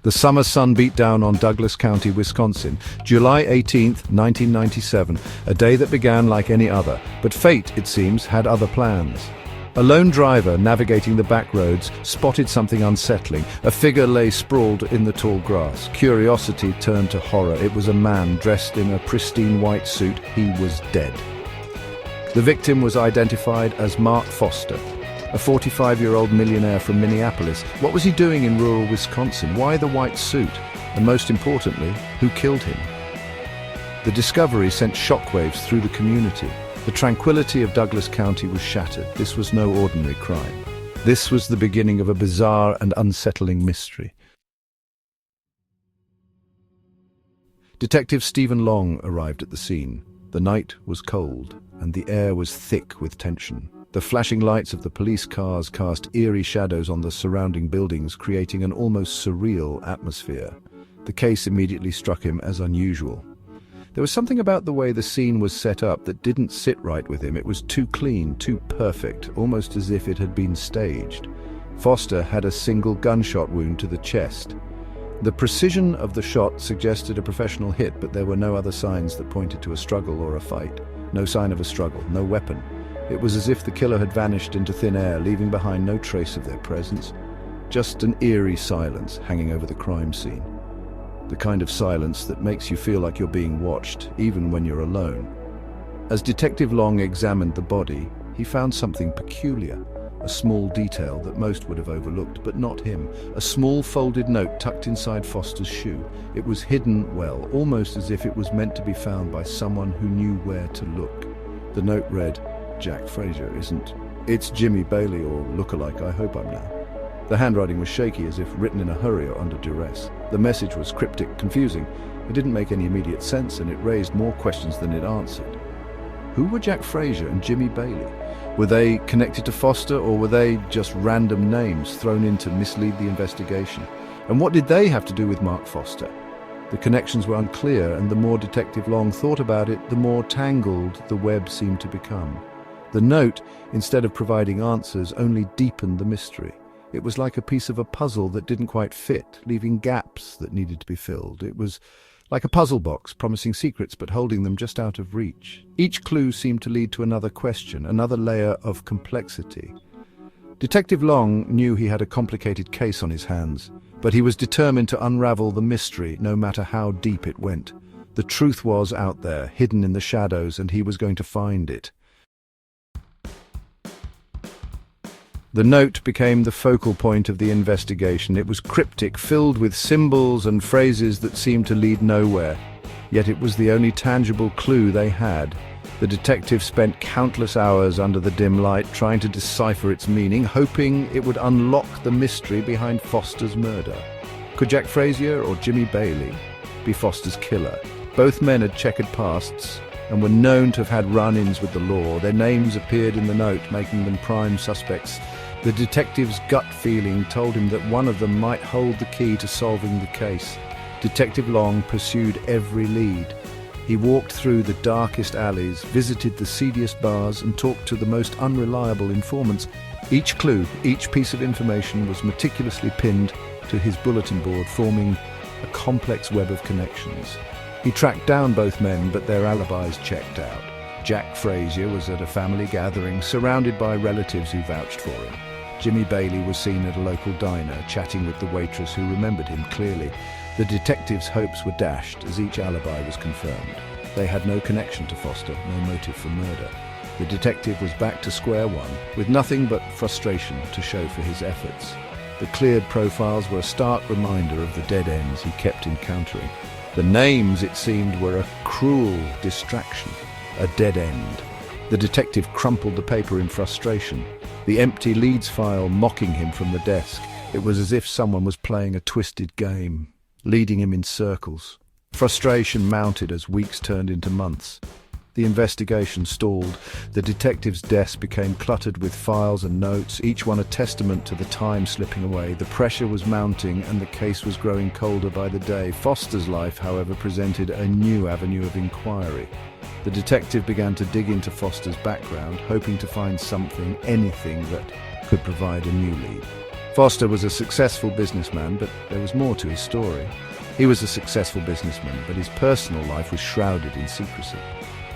The summer sun beat down on Douglas County, Wisconsin, July 18th, 1997, a day that began like any other, but fate, it seems, had other plans. A lone driver navigating the back roads spotted something unsettling. A figure lay sprawled in the tall grass. Curiosity turned to horror. It was a man dressed in a pristine white suit. He was dead. The victim was identified as Mark Foster, a 45-year-old millionaire from Minneapolis. What was he doing in rural Wisconsin? Why the white suit? And most importantly, who killed him? The discovery sent shockwaves through the community. The tranquility of Douglas County was shattered. This was no ordinary crime. This was the beginning of a bizarre and unsettling mystery. Detective Stephen Long arrived at the scene. The night was cold, and the air was thick with tension. The flashing lights of the police cars cast eerie shadows on the surrounding buildings, creating an almost surreal atmosphere. The case immediately struck him as unusual. There was something about the way the scene was set up that didn't sit right with him. It was too clean, too perfect, almost as if it had been staged. Foster had a single gunshot wound to the chest. The precision of the shot suggested a professional hit, but there were no other signs that pointed to a struggle or a fight. No sign of a struggle, no weapon. It was as if the killer had vanished into thin air, leaving behind no trace of their presence. Just an eerie silence hanging over the crime scene. The kind of silence that makes you feel like you're being watched, even when you're alone. As Detective Long examined the body, he found something peculiar. A small detail that most would have overlooked, but not him. A small folded note tucked inside Foster's shoe. It was hidden well, almost as if it was meant to be found by someone who knew where to look. The note read, "Jack Frazier isn't. It's Jimmy Bailey or look-alike, I hope I'm now." The handwriting was shaky, as if written in a hurry or under duress. The message was cryptic, confusing. It didn't make any immediate sense, and it raised more questions than it answered. Who were Jack Frazier and Jimmy Bailey? Were they connected to Foster, or were they just random names thrown in to mislead the investigation? And what did they have to do with Mark Foster? The connections were unclear, and the more Detective Long thought about it, the more tangled the web seemed to become. The note, instead of providing answers, only deepened the mystery. It was like a piece of a puzzle that didn't quite fit, leaving gaps that needed to be filled. It was like a puzzle box, promising secrets but holding them just out of reach. Each clue seemed to lead to another question, another layer of complexity. Detective Long knew he had a complicated case on his hands, but he was determined to unravel the mystery, no matter how deep it went. The truth was out there, hidden in the shadows, and he was going to find it. The note became the focal point of the investigation. It was cryptic, filled with symbols and phrases that seemed to lead nowhere. Yet it was the only tangible clue they had. The detective spent countless hours under the dim light, trying to decipher its meaning, hoping it would unlock the mystery behind Foster's murder. Could Jack Frazier or Jimmy Bailey be Foster's killer? Both men had checkered pasts and were known to have had run-ins with the law. Their names appeared in the note, making them prime suspects. The detective's gut feeling told him that one of them might hold the key to solving the case. Detective Long pursued every lead. He walked through the darkest alleys, visited the seediest bars, and talked to the most unreliable informants. Each clue, each piece of information was meticulously pinned to his bulletin board, forming a complex web of connections. He tracked down both men, but their alibis checked out. Jack Frazier was at a family gathering, surrounded by relatives who vouched for him. Jimmy Bailey was seen at a local diner, chatting with the waitress who remembered him clearly. The detectives' hopes were dashed as each alibi was confirmed. They had no connection to Foster, no motive for murder. The detective was back to square one, with nothing but frustration to show for his efforts. The cleared profiles were a stark reminder of the dead ends he kept encountering. The names, it seemed, were a cruel distraction, a dead end. The detective crumpled the paper in frustration, the empty leads file mocking him from the desk. It was as if someone was playing a twisted game, leading him in circles. Frustration mounted as weeks turned into months. The investigation stalled. The detective's desk became cluttered with files and notes, each one a testament to the time slipping away. The pressure was mounting, and the case was growing colder by the day. Foster's life, however, presented a new avenue of inquiry. The detective began to dig into Foster's background, hoping to find something, anything that could provide a new lead. Foster was a successful businessman, but there was more to his story. He was a successful businessman, but his personal life was shrouded in secrecy.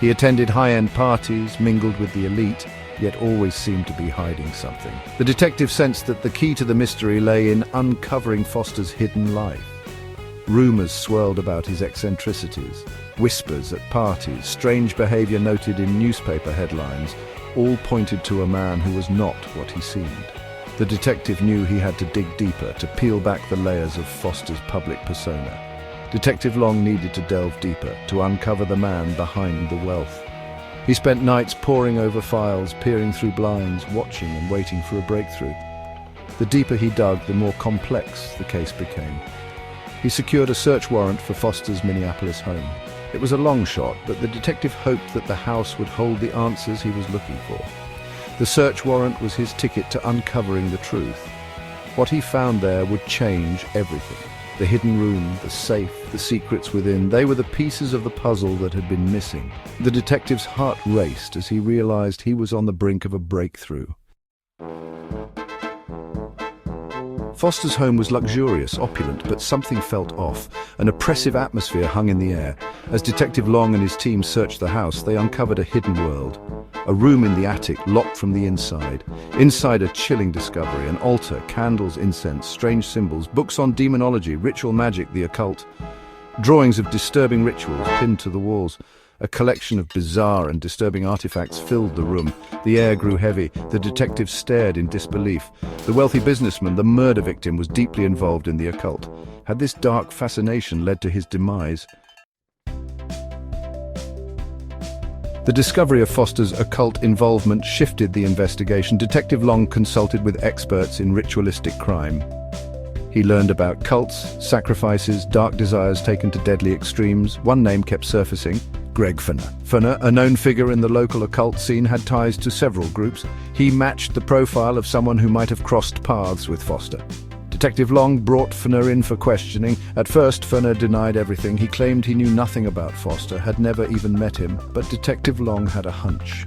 He attended high-end parties, mingled with the elite, yet always seemed to be hiding something. The detective sensed that the key to the mystery lay in uncovering Foster's hidden life. Rumors swirled about his eccentricities, whispers at parties, strange behavior noted in newspaper headlines, all pointed to a man who was not what he seemed. The detective knew he had to dig deeper, to peel back the layers of Foster's public persona. Detective Long needed to delve deeper, to uncover the man behind the wealth. He spent nights poring over files, peering through blinds, watching and waiting for a breakthrough. The deeper he dug, the more complex the case became. He secured a search warrant for Foster's Minneapolis home. It was a long shot, but the detective hoped that the house would hold the answers he was looking for. The search warrant was his ticket to uncovering the truth. What he found there would change everything. The hidden room, the safe, the secrets within, they were the pieces of the puzzle that had been missing. The detective's heart raced as he realized he was on the brink of a breakthrough. Foster's home was luxurious, opulent, but something felt off. An oppressive atmosphere hung in the air. As Detective Long and his team searched the house, they uncovered a hidden world. A room in the attic, locked from the inside. Inside, a chilling discovery: an altar, candles, incense, strange symbols, books on demonology, ritual magic, the occult. Drawings of disturbing rituals pinned to the walls. A collection of bizarre and disturbing artifacts filled the room. The air grew heavy. The detective stared in disbelief. The wealthy businessman, the murder victim, was deeply involved in the occult. Had this dark fascination led to his demise? The discovery of Foster's occult involvement shifted the investigation. Detective Long consulted with experts in ritualistic crime. He learned about cults, sacrifices, dark desires taken to deadly extremes. One name kept surfacing: Greg Fenner. Fenner, a known figure in the local occult scene, had ties to several groups. He matched the profile of someone who might have crossed paths with Foster. Detective Long brought Fenner in for questioning. At first, Fenner denied everything. He claimed he knew nothing about Foster, had never even met him. But Detective Long had a hunch.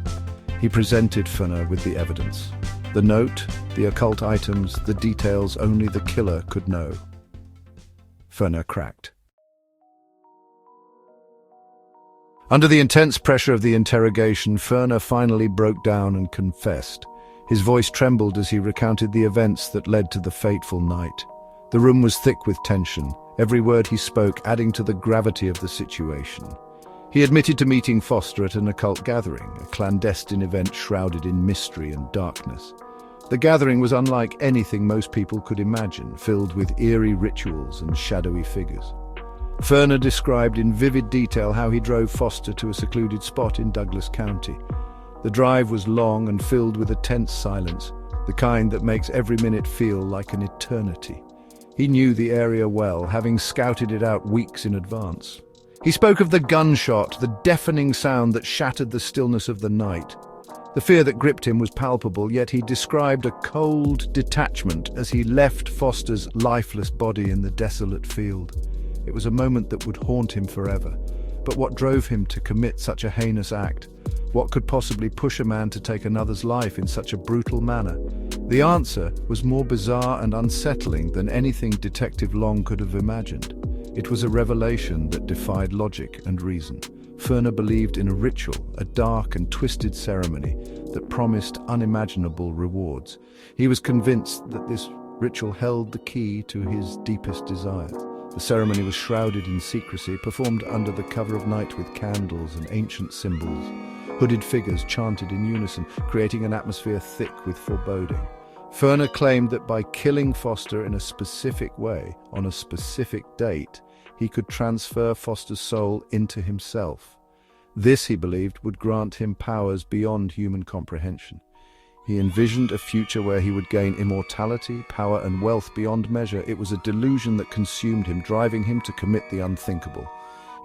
He presented Fenner with the evidence. The note, the occult items, the details only the killer could know. Fenner cracked. Under the intense pressure of the interrogation, Fenner finally broke down and confessed. His voice trembled as he recounted the events that led to the fateful night. The room was thick with tension, every word he spoke adding to the gravity of the situation. He admitted to meeting Foster at an occult gathering, a clandestine event shrouded in mystery and darkness. The gathering was unlike anything most people could imagine, filled with eerie rituals and shadowy figures. Fenner described in vivid detail how he drove Foster to a secluded spot in Douglas County. The drive was long and filled with a tense silence, the kind that makes every minute feel like an eternity. He knew the area well, having scouted it out weeks in advance. He spoke of the gunshot, the deafening sound that shattered the stillness of the night. The fear that gripped him was palpable, yet he described a cold detachment as he left Foster's lifeless body in the desolate field. It was a moment that would haunt him forever. But what drove him to commit such a heinous act? What could possibly push a man to take another's life in such a brutal manner? The answer was more bizarre and unsettling than anything Detective Long could have imagined. It was a revelation that defied logic and reason. Fenner believed in a ritual, a dark and twisted ceremony that promised unimaginable rewards. He was convinced that this ritual held the key to his deepest desires. The ceremony was shrouded in secrecy, performed under the cover of night with candles and ancient symbols. Hooded figures chanted in unison, creating an atmosphere thick with foreboding. Fenner claimed that by killing Foster in a specific way, on a specific date, he could transfer Foster's soul into himself. This, he believed, would grant him powers beyond human comprehension. He envisioned a future where he would gain immortality, power, and wealth beyond measure. It was a delusion that consumed him, driving him to commit the unthinkable.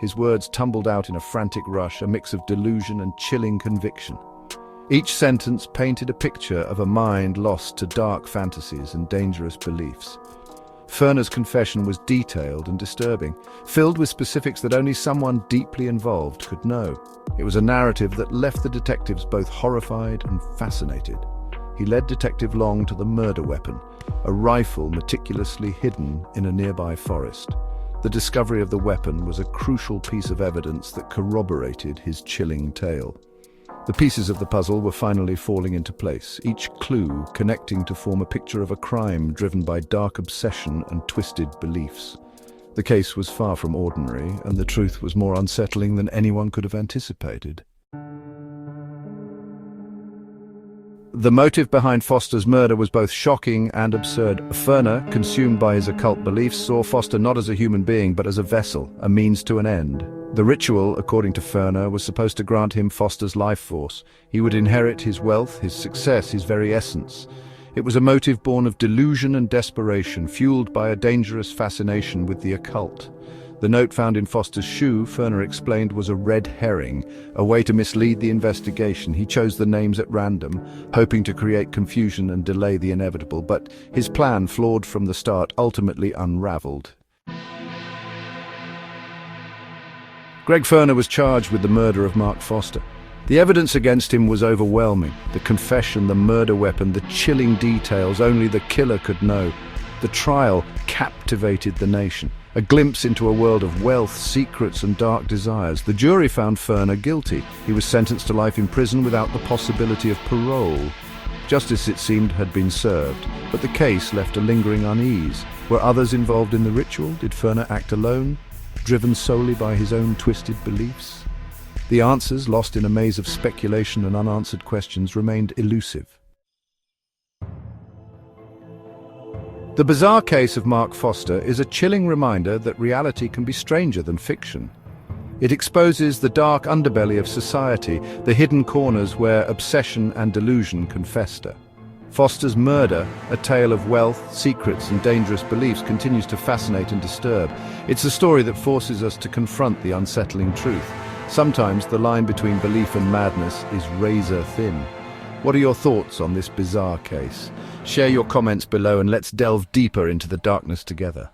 His words tumbled out in a frantic rush, a mix of delusion and chilling conviction. Each sentence painted a picture of a mind lost to dark fantasies and dangerous beliefs. Fenner's confession was detailed and disturbing, filled with specifics that only someone deeply involved could know. It was a narrative that left the detectives both horrified and fascinated. He led Detective Long to the murder weapon, a rifle meticulously hidden in a nearby forest. The discovery of the weapon was a crucial piece of evidence that corroborated his chilling tale. The pieces of the puzzle were finally falling into place, each clue connecting to form a picture of a crime driven by dark obsession and twisted beliefs. The case was far from ordinary, and the truth was more unsettling than anyone could have anticipated. The motive behind Foster's murder was both shocking and absurd. Ferner, consumed by his occult beliefs, saw Foster not as a human being but as a vessel, a means to an end. The ritual, according to Ferner, was supposed to grant him Foster's life force. He would inherit his wealth, his success, his very essence. It was a motive born of delusion and desperation, fueled by a dangerous fascination with the occult. The note found in Foster's shoe, Ferner explained, was a red herring, a way to mislead the investigation. He chose the names at random, hoping to create confusion and delay the inevitable, but his plan, flawed from the start, ultimately unraveled. Greg Ferner was charged with the murder of Mark Foster. The evidence against him was overwhelming. The confession, the murder weapon, the chilling details only the killer could know. The trial captivated the nation. A glimpse into a world of wealth, secrets, and dark desires. The jury found Ferner guilty. He was sentenced to life in prison without the possibility of parole. Justice, it seemed, had been served, but the case left a lingering unease. Were others involved in the ritual? Did Ferner act alone, driven solely by his own twisted beliefs? The answers, lost in a maze of speculation and unanswered questions, remained elusive. The bizarre case of Mark Foster is a chilling reminder that reality can be stranger than fiction. It exposes the dark underbelly of society, the hidden corners where obsession and delusion can fester. Foster's murder, a tale of wealth, secrets, and dangerous beliefs, continues to fascinate and disturb. It's a story that forces us to confront the unsettling truth. Sometimes the line between belief and madness is razor thin. What are your thoughts on this bizarre case? Share your comments below and let's delve deeper into the darkness together.